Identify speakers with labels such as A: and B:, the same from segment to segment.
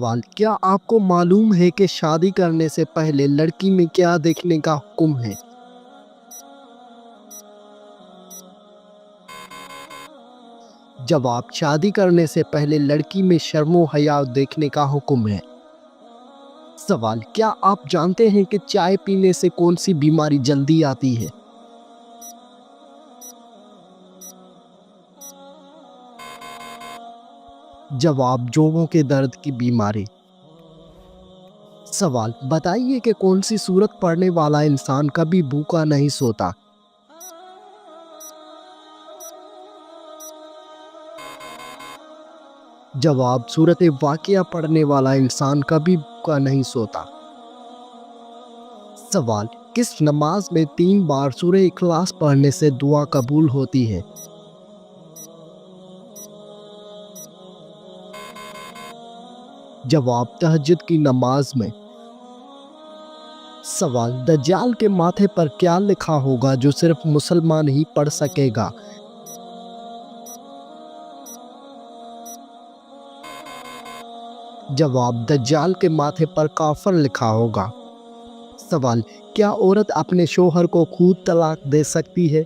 A: سوال: کیا آپ کو معلوم ہے کہ شادی کرنے سے پہلے لڑکی میں کیا دیکھنے کا حکم ہے؟ جواب: شادی کرنے سے پہلے لڑکی میں شرم و حیا دیکھنے کا حکم ہے۔ سوال: کیا آپ جانتے ہیں کہ چائے پینے سے کون سی بیماری جلدی آتی ہے؟ جواب: جوڑوں کے درد کی بیماری۔ سوال: بتائیے کہ کون سی سورت پڑھنے والا انسان کبھی بھوکا نہیں سوتا؟ جواب: سورت واقعہ پڑھنے والا انسان کبھی بھوکا نہیں سوتا۔ سوال: کس نماز میں 3 بار سورہ اخلاص پڑھنے سے دعا قبول ہوتی ہے؟ جواب: تہجد کی نماز میں۔ سوال: دجال کے ماتھے پر کیا لکھا ہوگا جو صرف مسلمان ہی پڑھ سکے گا؟ جواب: دجال کے ماتھے پر کافر لکھا ہوگا۔ سوال: کیا عورت اپنے شوہر کو خود طلاق دے سکتی ہے؟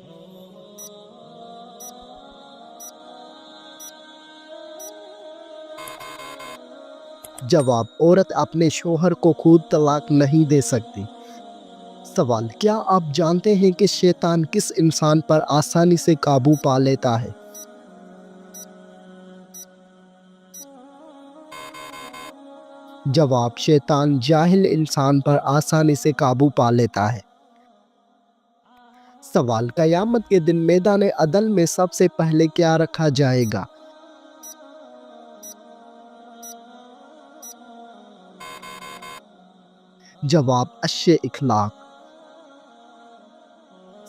A: جواب: عورت اپنے شوہر کو خود طلاق نہیں دے سکتی۔ سوال: کیا آپ جانتے ہیں کہ شیطان کس انسان پر آسانی سے قابو پا لیتا ہے؟ جواب: شیطان جاہل انسان پر آسانی سے قابو پا لیتا ہے۔ سوال: قیامت کے دن میدان عدل میں سب سے پہلے کیا رکھا جائے گا؟ جواب: عرش اخلاق۔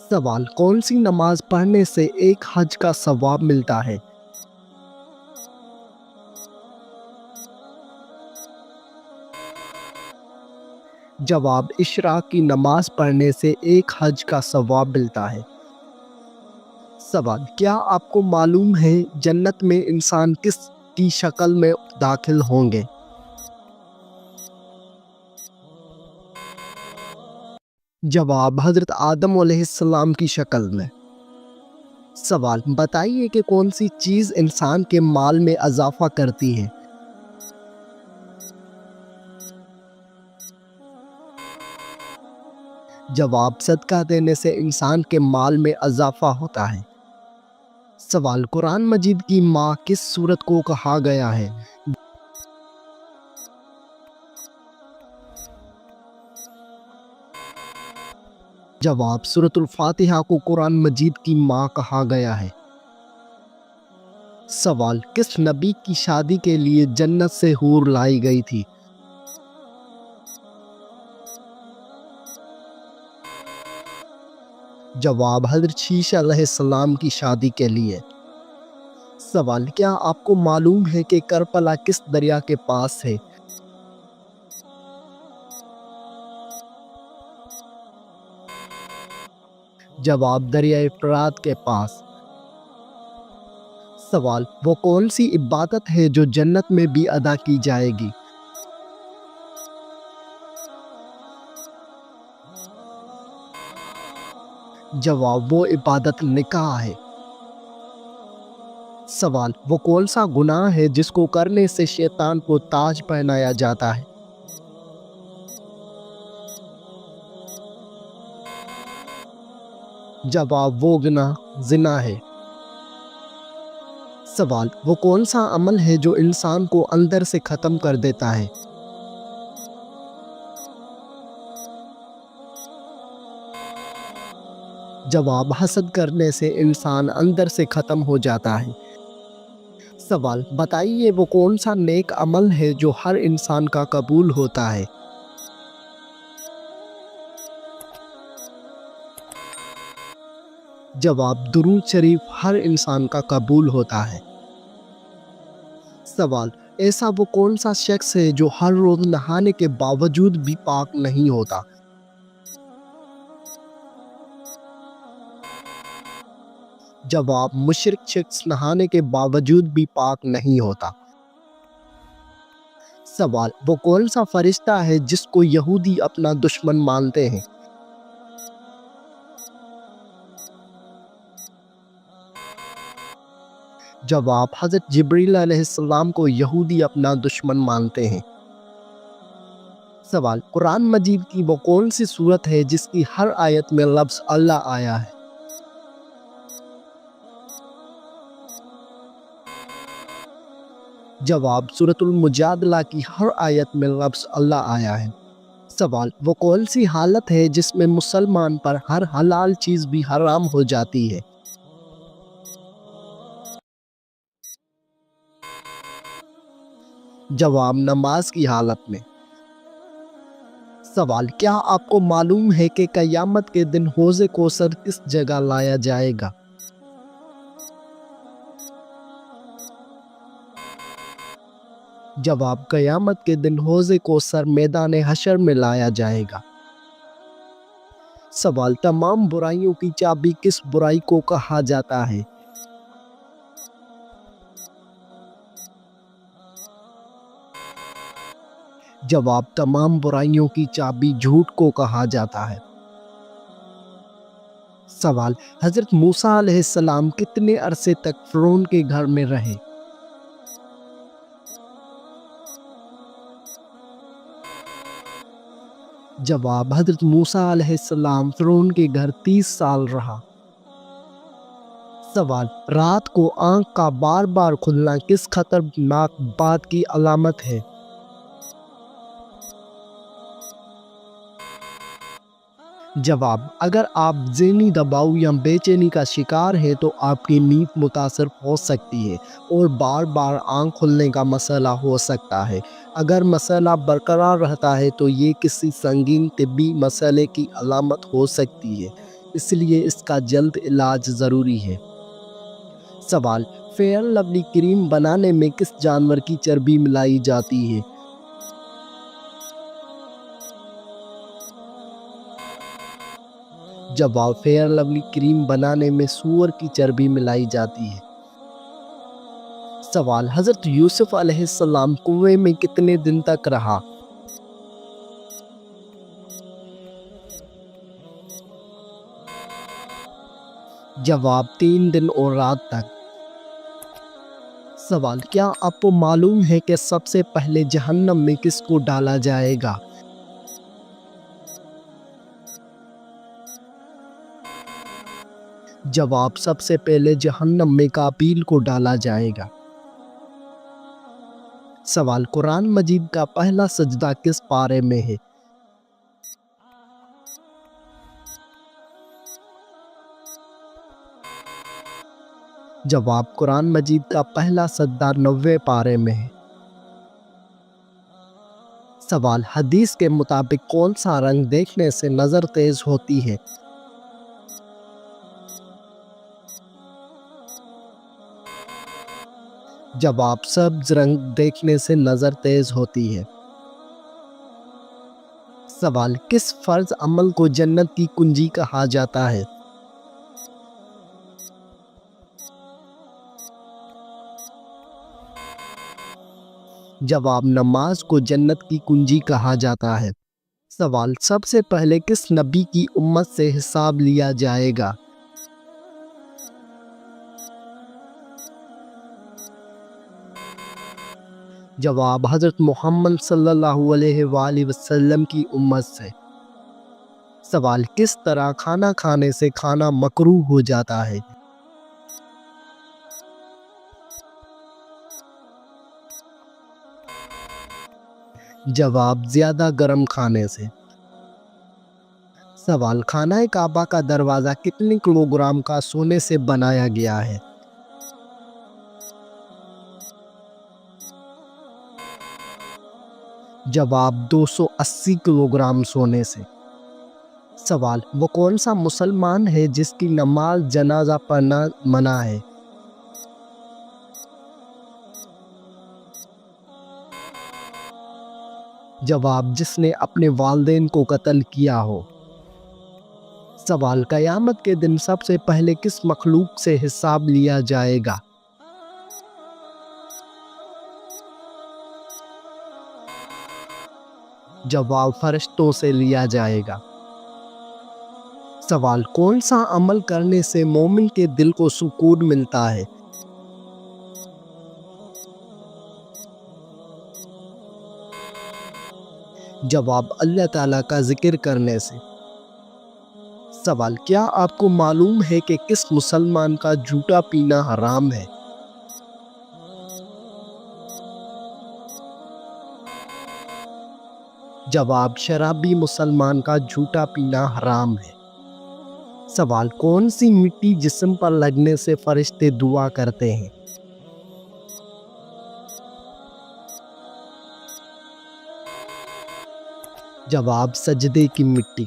A: سوال: کون سی نماز پڑھنے سے ایک حج کا ثواب ملتا ہے؟ جواب: اشراق کی نماز پڑھنے سے ایک حج کا ثواب ملتا ہے۔ سوال: کیا آپ کو معلوم ہے جنت میں انسان کس کی شکل میں داخل ہوں گے؟ جواب: حضرت آدم علیہ السلام کی شکل میں۔ سوال: بتائیے کہ کون سی چیز انسان کے مال میں اضافہ کرتی ہے؟ جواب: صدقہ دینے سے انسان کے مال میں اضافہ ہوتا ہے۔ سوال: قرآن مجید کی ماں کس سورت کو کہا گیا ہے؟ جواب: سورۃ الفاتحہ کو قرآن مجید کی ماں کہا گیا ہے۔ سوال: کس نبی کی شادی کے لیے جنت سے حور لائی گئی تھی؟ جواب: حضرت شیشہ علیہ السلام کی شادی کے لیے۔ سوال: کیا آپ کو معلوم ہے کہ کربلا کس دریا کے پاس ہے؟ جواب: دریائے فرات کے پاس۔ سوال: وہ کون سی عبادت ہے جو جنت میں بھی ادا کی جائے گی؟ جواب: وہ عبادت نکاح ہے۔ سوال: وہ کون سا گناہ ہے جس کو کرنے سے شیطان کو تاج پہنایا جاتا ہے؟ جواب: وہ گناہ زنا ہے۔ سوال: وہ کون سا عمل ہے جو انسان کو اندر سے ختم کر دیتا ہے؟ جواب: حسد کرنے سے انسان اندر سے ختم ہو جاتا ہے۔ سوال: بتائیے وہ کون سا نیک عمل ہے جو ہر انسان کا قبول ہوتا ہے؟ جواب: درود شریف ہر انسان کا قبول ہوتا ہے۔ سوال: ایسا وہ کون سا شخص ہے جو ہر روز نہانے کے باوجود بھی پاک نہیں ہوتا؟ جواب: مشرک شخص نہانے کے باوجود بھی پاک نہیں ہوتا۔ سوال، وہ کون سا فرشتہ ہے جس کو یہودی اپنا دشمن مانتے ہیں؟ جواب، حضرت جبریل علیہ السلام کو یہودی اپنا دشمن مانتے ہیں۔ سوال، قرآن مجید کی وہ کون سی سورت ہے جس کی ہر آیت میں لفظ اللہ آیا ہے؟ جواب، سورۃ المجادلہ کی ہر آیت میں لفظ اللہ آیا ہے۔ سوال، وہ کون سی حالت ہے جس میں مسلمان پر ہر حلال چیز بھی حرام ہو جاتی ہے؟ جواب، نماز کی حالت میں۔ سوال، کیا آپ کو معلوم ہے کہ قیامت کے دن حوض کوثر کس جگہ لایا جائے گا؟ جواب، قیامت کے دن حوض کوثر میدان حشر میں لایا جائے گا۔ سوال، تمام برائیوں کی چابی کس برائی کو کہا جاتا ہے؟ جواب، تمام برائیوں کی چابی جھوٹ کو کہا جاتا ہے۔ سوال، حضرت موسیٰ علیہ السلام کتنے عرصے تک فرعون کے گھر میں رہے؟ جواب، حضرت موسیٰ علیہ السلام فرعون کے گھر 30 سال رہا۔ سوال، رات کو آنکھ کا بار بار کھلنا کس خطرناک بات کی علامت ہے؟ جواب، اگر آپ ذہنی دباؤ یا بے چینی کا شکار ہیں تو آپ کی نیند متاثر ہو سکتی ہے اور بار بار آنکھ کھلنے کا مسئلہ ہو سکتا ہے۔ اگر مسئلہ برقرار رہتا ہے تو یہ کسی سنگین طبی مسئلے کی علامت ہو سکتی ہے، اس لیے اس کا جلد علاج ضروری ہے۔ سوال، فیئر لولی کریم بنانے میں کس جانور کی چربی ملائی جاتی ہے؟ جواب، فیئر لولی کریم بنانے میں سور کی چربی ملائی جاتی ہے۔ سوال، حضرت یوسف علیہ السلام کنویں میں کتنے دن تک رہا؟ جواب، 3 دن اور رات تک۔ سوال، کیا آپ کو معلوم ہے کہ سب سے پہلے جہنم میں کس کو ڈالا جائے گا؟ جواب، سب سے پہلے جہنم میں قابیل کو ڈالا جائے گا۔ سوال، قرآن مجید کا پہلا سجدہ کس پارے میں ہے؟ جواب، قرآن مجید کا پہلا سجدہ 90 پارے میں ہے۔ سوال، حدیث کے مطابق کون سا رنگ دیکھنے سے نظر تیز ہوتی ہے؟ جواب، سبز رنگ دیکھنے سے نظر تیز ہوتی ہے۔ سوال، کس فرض عمل کو جنت کی کنجی کہا جاتا ہے؟ جواب، نماز کو جنت کی کنجی کہا جاتا ہے۔ سوال، سب سے پہلے کس نبی کی امت سے حساب لیا جائے گا؟ جواب، حضرت محمد صلی اللہ علیہ وآلہ وسلم کی امت سے۔ سوال، کس طرح کھانا کھانے سے کھانا مکروہ ہو جاتا ہے؟ جواب، زیادہ گرم کھانے سے۔ سوال، خانہ کعبہ کا دروازہ کتنے کلوگرام کا سونے سے بنایا گیا ہے؟ جواب، 280 کلوگرام سونے سے۔ سوال، وہ کون سا مسلمان ہے جس کی نماز جنازہ پڑھنا منع ہے؟ جواب، جس نے اپنے والدین کو قتل کیا ہو۔ سوال، قیامت کے دن سب سے پہلے کس مخلوق سے حساب لیا جائے گا؟ جواب فرشتوں سے لیا جائے گا۔ سوال کون سا عمل کرنے سے مومن کے دل کو سکون ملتا ہے؟ جواب اللہ تعالیٰ کا ذکر کرنے سے۔ سوال کیا آپ کو معلوم ہے کہ کس مسلمان کا جھوٹا پینا حرام ہے؟ جواب شرابی مسلمان کا جھوٹا پینا حرام ہے۔ سوال کون سی مٹی جسم پر لگنے سے فرشتے دعا کرتے ہیں؟ جواب سجدے کی مٹی۔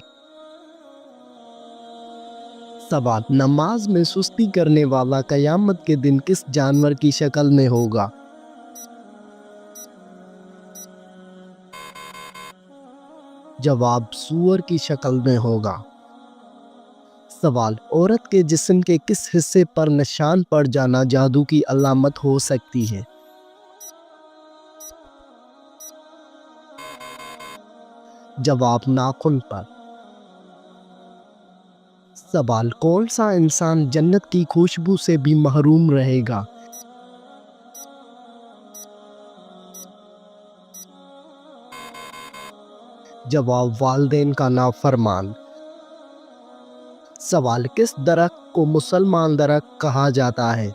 A: سوال نماز میں سستی کرنے والا قیامت کے دن کس جانور کی شکل میں ہوگا؟ جواب سور کی شکل میں ہوگا۔ سوال عورت کے جسم کے کس حصے پر نشان پڑ جانا جادو کی علامت ہو سکتی ہے؟ جواب ناخن پر۔ سوال کون سا انسان جنت کی خوشبو سے بھی محروم رہے گا؟ جواب والدین کا نافرمان۔ سوال کس درخت کو مسلمان درخت کہا جاتا ہے؟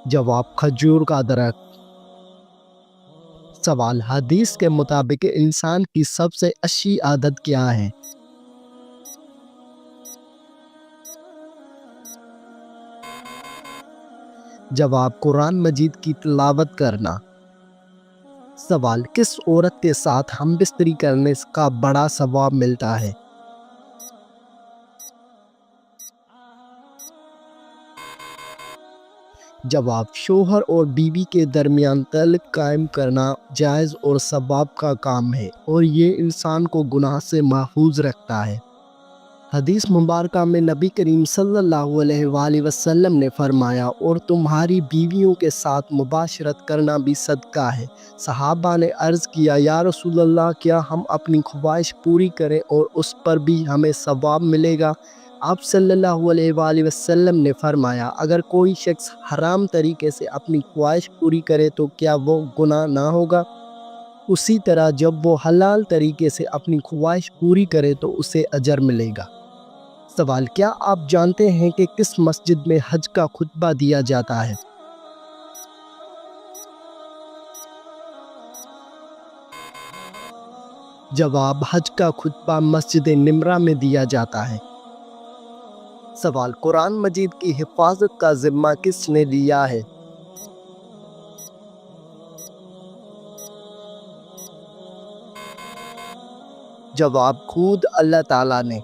A: جواب کھجور کا درخت۔ سوال حدیث کے مطابق انسان کی سب سے اچھی عادت کیا ہے؟ جواب قرآن مجید کی تلاوت کرنا۔ سوال کس عورت کے ساتھ ہم بستری کرنے کا بڑا ثواب ملتا ہے؟ جواب شوہر اور بیوی کے درمیان تعلق قائم کرنا جائز اور ثواب کا کام ہے اور یہ انسان کو گناہ سے محفوظ رکھتا ہے۔ حدیث مبارکہ میں نبی کریم صلی اللہ علیہ وآلہ وسلم نے فرمایا اور تمہاری بیویوں کے ساتھ مباشرت کرنا بھی صدقہ ہے۔ صحابہ نے عرض کیا یا رسول اللہ کیا ہم اپنی خواہش پوری کریں اور اس پر بھی ہمیں ثواب ملے گا؟ آپ صلی اللہ علیہ وآلہ وسلم نے فرمایا اگر کوئی شخص حرام طریقے سے اپنی خواہش پوری کرے تو کیا وہ گناہ نہ ہوگا؟ اسی طرح جب وہ حلال طریقے سے اپنی خواہش پوری کرے تو اسے اجر ملے گا۔ سوال کیا آپ جانتے ہیں کہ کس مسجد میں حج کا خطبہ دیا جاتا ہے؟ جواب حج کا خطبہ مسجد نمرہ میں دیا جاتا ہے۔ سوال قرآن مجید کی حفاظت کا ذمہ کس نے لیا ہے؟ جواب خود اللہ تعالیٰ نے۔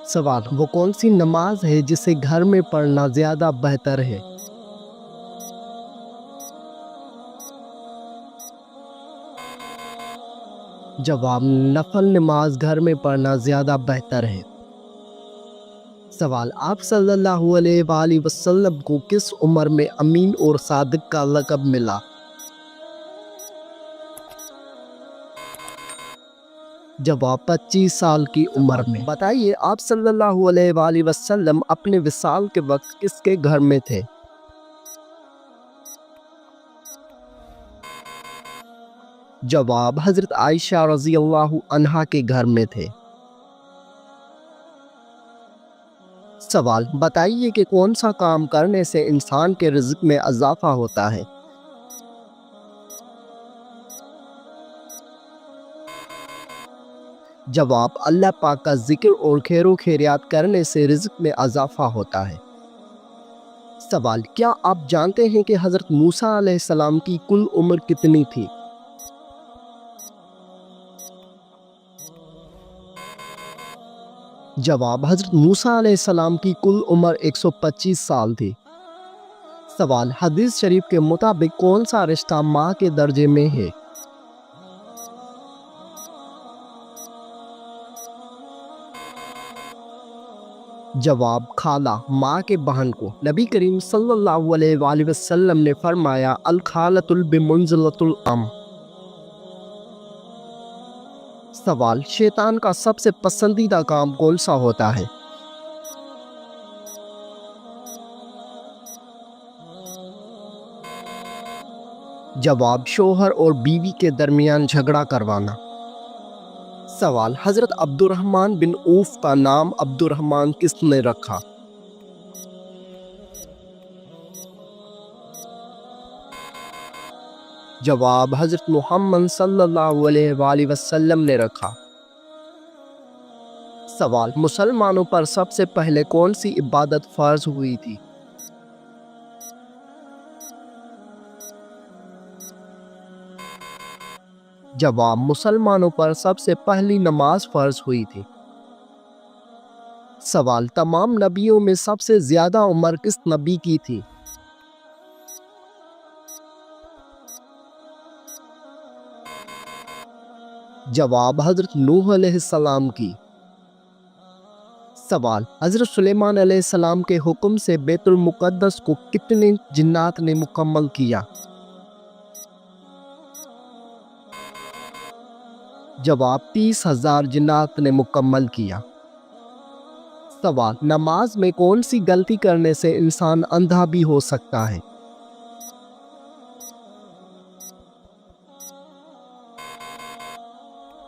A: سوال وہ کون سی نماز ہے جسے گھر میں پڑھنا زیادہ بہتر ہے؟ جواب نفل نماز گھر میں پڑھنا زیادہ بہتر ہے۔ سوال آپ صلی اللہ علیہ وآلہ وسلم کو کس عمر میں امین اور صادق کا لقب ملا؟ جواب 25 سال کی عمر میں۔ بتائیے آپ صلی اللہ علیہ وآلہ وسلم اپنے وصال کے وقت کس کے گھر میں تھے؟ جواب حضرت عائشہ رضی اللہ عنہا کے گھر میں تھے۔ سوال بتائیے کہ کون سا کام کرنے سے انسان کے رزق میں اضافہ ہوتا ہے؟ جواب اللہ پاک کا ذکر اور خیر و خیریات کرنے سے رزق میں اضافہ ہوتا ہے۔ سوال کیا آپ جانتے ہیں کہ حضرت موسیٰ علیہ السلام کی کل عمر کتنی تھی؟ جواب حضرت موسیٰ علیہ السلام کی کل عمر 125 سال تھی۔ سوال حدیث شریف کے مطابق کون سا رشتہ ماں کے درجے میں ہے؟ جواب خالہ، ماں کے بہن کو۔ نبی کریم صلی اللہ علیہ وآلہ وسلم نے فرمایا الخالۃ بمنزلۃ الام۔ سوال، شیطان کا سب سے پسندیدہ کام کون سا ہوتا ہے؟ جواب، شوہر اور بیوی کے درمیان جھگڑا کروانا۔ سوال، حضرت عبد الرحمن بن عوف کا نام عبد الرحمن کس نے رکھا؟ جواب، حضرت محمد صلی اللہ علیہ وآلہ وسلم نے رکھا۔ سوال، مسلمانوں پر سب سے پہلے کون سی عبادت فرض ہوئی تھی؟ جواب، مسلمانوں پر سب سے پہلی نماز فرض ہوئی تھی۔ سوال، تمام نبیوں میں سب سے زیادہ عمر کس نبی کی تھی؟ جواب، حضرت نوح علیہ السلام کی۔ سوال، حضرت سلیمان علیہ السلام کے حکم سے بیت المقدس کو کتنے جنات نے مکمل کیا؟ جواب، 30,000 جنات نے مکمل کیا۔ سوال، نماز میں کون سی غلطی کرنے سے انسان اندھا بھی ہو سکتا ہے؟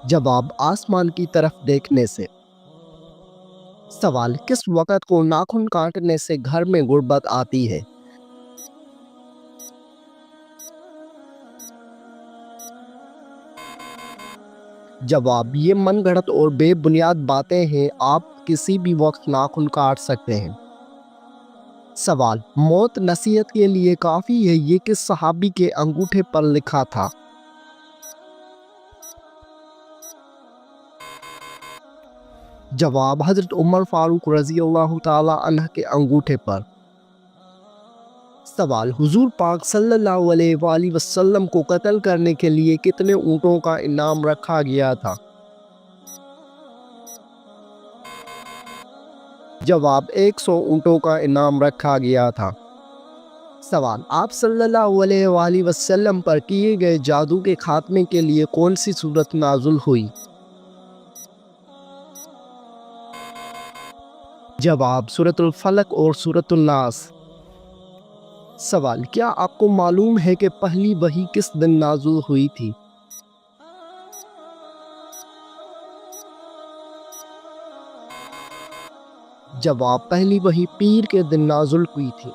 A: جواب، آسمان کی طرف دیکھنے سے۔ سوال، کس وقت کو ناخن کاٹنے سے گھر میں غربت آتی ہے؟ جواب، یہ من گھڑت اور بے بنیاد باتیں ہیں، آپ کسی بھی وقت ناخن کاٹ سکتے ہیں۔ سوال، موت نصیحت کے لیے کافی ہے، یہ کس صحابی کے انگوٹھے پر لکھا تھا؟ جواب، حضرت عمر فاروق رضی اللہ تعالی عنہ کے انگوٹھے پر۔ سوال، حضور پاک صلی اللہ علیہ وآلہ وسلم کو قتل کرنے کے لیے کتنے اونٹوں کا انعام رکھا گیا تھا؟ جواب، 100 اونٹوں کا انعام رکھا گیا تھا۔ سوال، آپ صلی اللہ علیہ وآلہ وسلم پر کیے گئے جادو کے خاتمے کے لیے کون سی سورت نازل ہوئی؟ جواب، سورۃ الفلق اور سورۃ الناس۔ سوال، کیا آپ کو معلوم ہے کہ پہلی وحی کس دن نازل ہوئی تھی؟ جواب، پہلی وحی پیر کے دن نازل ہوئی تھی۔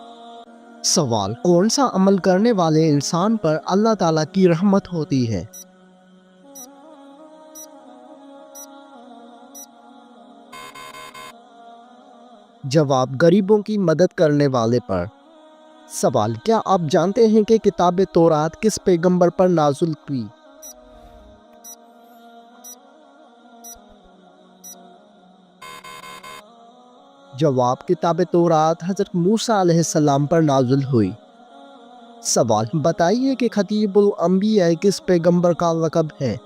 A: سوال، کون سا عمل کرنے والے انسان پر اللہ تعالیٰ کی رحمت ہوتی ہے؟ جواب، غریبوں کی مدد کرنے والے پر۔ سوال، کیا آپ جانتے ہیں کہ کتاب تورات کس پیغمبر پر نازل ہوئی؟ جواب، کتاب تورات حضرت موسیٰ علیہ السلام پر نازل ہوئی۔ سوال، بتائیے کہ خطیب الانبیاء کس پیغمبر کا لقب ہے؟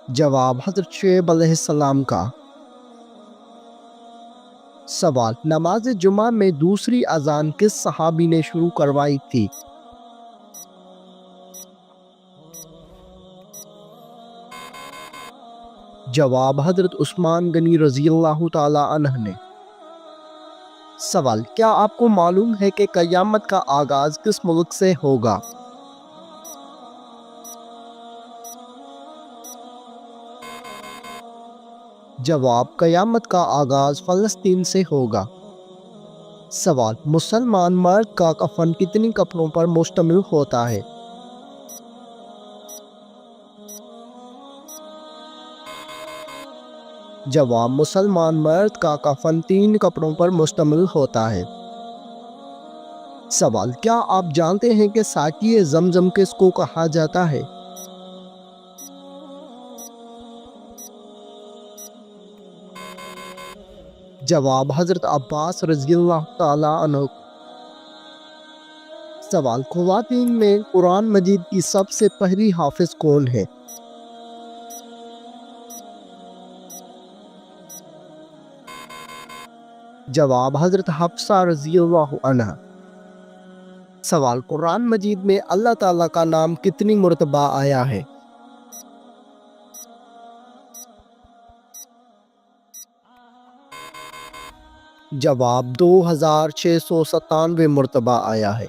A: جواب، حضرت شعیب علیہ السلام کا۔ سوال، نماز جمعہ میں دوسری اذان کس صحابی نے شروع کروائی تھی؟ جواب، حضرت عثمان غنی رضی اللہ تعالی عنہ نے۔ سوال، کیا آپ کو معلوم ہے کہ قیامت کا آغاز کس ملک سے ہوگا؟ جواب، قیامت کا آغاز فلسطین سے ہوگا۔ سوال، مسلمان مرد کا کفن کتنی کپڑوں پر مشتمل ہوتا ہے؟ جواب، مسلمان مرد کا کفن 3 کپڑوں پر مشتمل ہوتا ہے۔ سوال، کیا آپ جانتے ہیں کہ ساقی زمزم کس کو کہا جاتا ہے؟ جواب، حضرت عباس رضی اللہ تعالی عنہ۔ سوال، خواتین میں قرآن مجید کی سب سے پہلی حافظ کون ہے؟ جواب حضرت حفصہ رضی اللہ عنہ۔ سوال، قرآن مجید میں اللہ تعالیٰ کا نام کتنی مرتبہ آیا ہے؟ جواب 2697 مرتبہ آیا ہے۔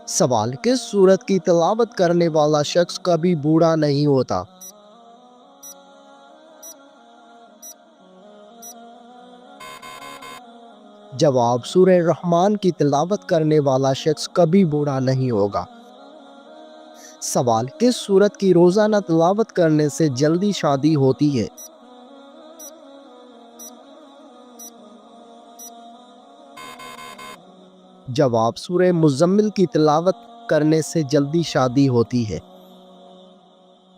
A: سوال، کس سورت کی تلاوت کرنے والا شخص کبھی بوڑھا نہیں ہوتا؟ جواب، سورہ رحمان کی تلاوت کرنے والا شخص کبھی بوڑھا نہیں ہوگا۔ سوال، کس سورت کی روزانہ تلاوت کرنے سے جلدی شادی ہوتی ہے؟ جواب، سورہ مزمل کی تلاوت کرنے سے جلدی شادی ہوتی ہے۔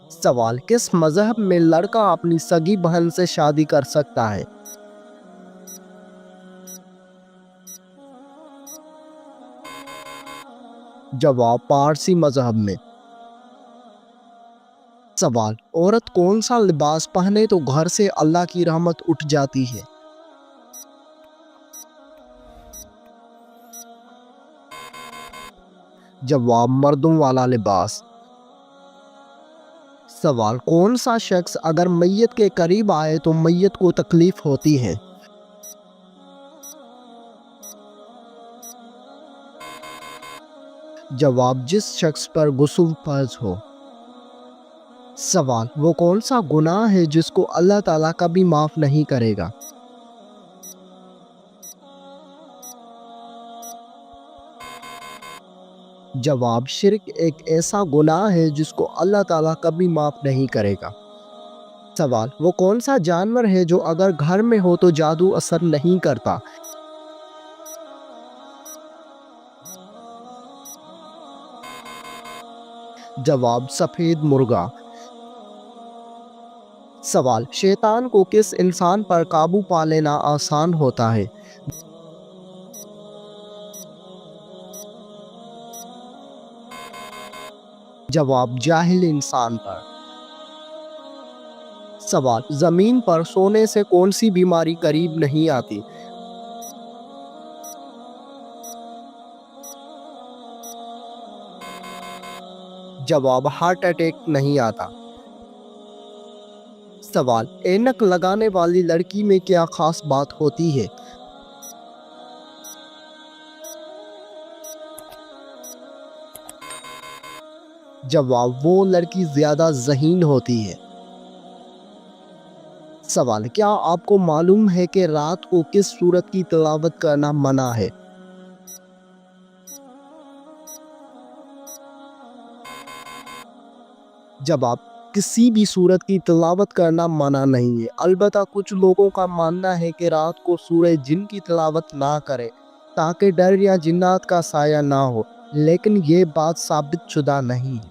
A: سوال، کس مذہب میں لڑکا اپنی سگی بہن سے شادی کر سکتا ہے؟ جواب، پارسی مذہب میں۔ سوال، عورت کون سا لباس پہنے تو گھر سے اللہ کی رحمت اٹھ جاتی ہے؟ جواب، مردوں والا لباس۔ سوال، کون سا شخص اگر میت کے قریب آئے تو میت کو تکلیف ہوتی ہے؟ جواب، جس شخص پر غسل فرض ہو۔ سوال، وہ کون سا گناہ ہے جس کو اللہ تعالیٰ کبھی معاف نہیں کرے گا؟ جواب، شرک ایک ایسا گناہ ہے جس کو اللہ تعالیٰ کبھی معاف نہیں کرے گا۔ سوال، وہ کون سا جانور ہے جو اگر گھر میں ہو تو جادو اثر نہیں کرتا؟ جواب، سفید مرغا۔ سوال، شیطان کو کس انسان پر قابو پا لینا آسان ہوتا ہے؟ جواب، جاہل انسان پر۔ سوال، زمین پر سونے سے کون سی بیماری قریب نہیں آتی؟ جواب، ہارٹ اٹیک نہیں آتا۔ سوال، اینک لگانے والی لڑکی میں کیا خاص بات ہوتی ہے؟ جواب، وہ لڑکی زیادہ ذہین ہوتی ہے۔ سوال، کیا آپ کو معلوم ہے کہ رات کو کس سورت کی تلاوت کرنا منع ہے؟ جواب، کسی بھی سورت کی تلاوت کرنا منع نہیں ہے، البتہ کچھ لوگوں کا ماننا ہے کہ رات کو سورہ جن کی تلاوت نہ کرے تاکہ ڈر یا جنات کا سایہ نہ ہو، لیکن یہ بات ثابت شدہ نہیں ہے۔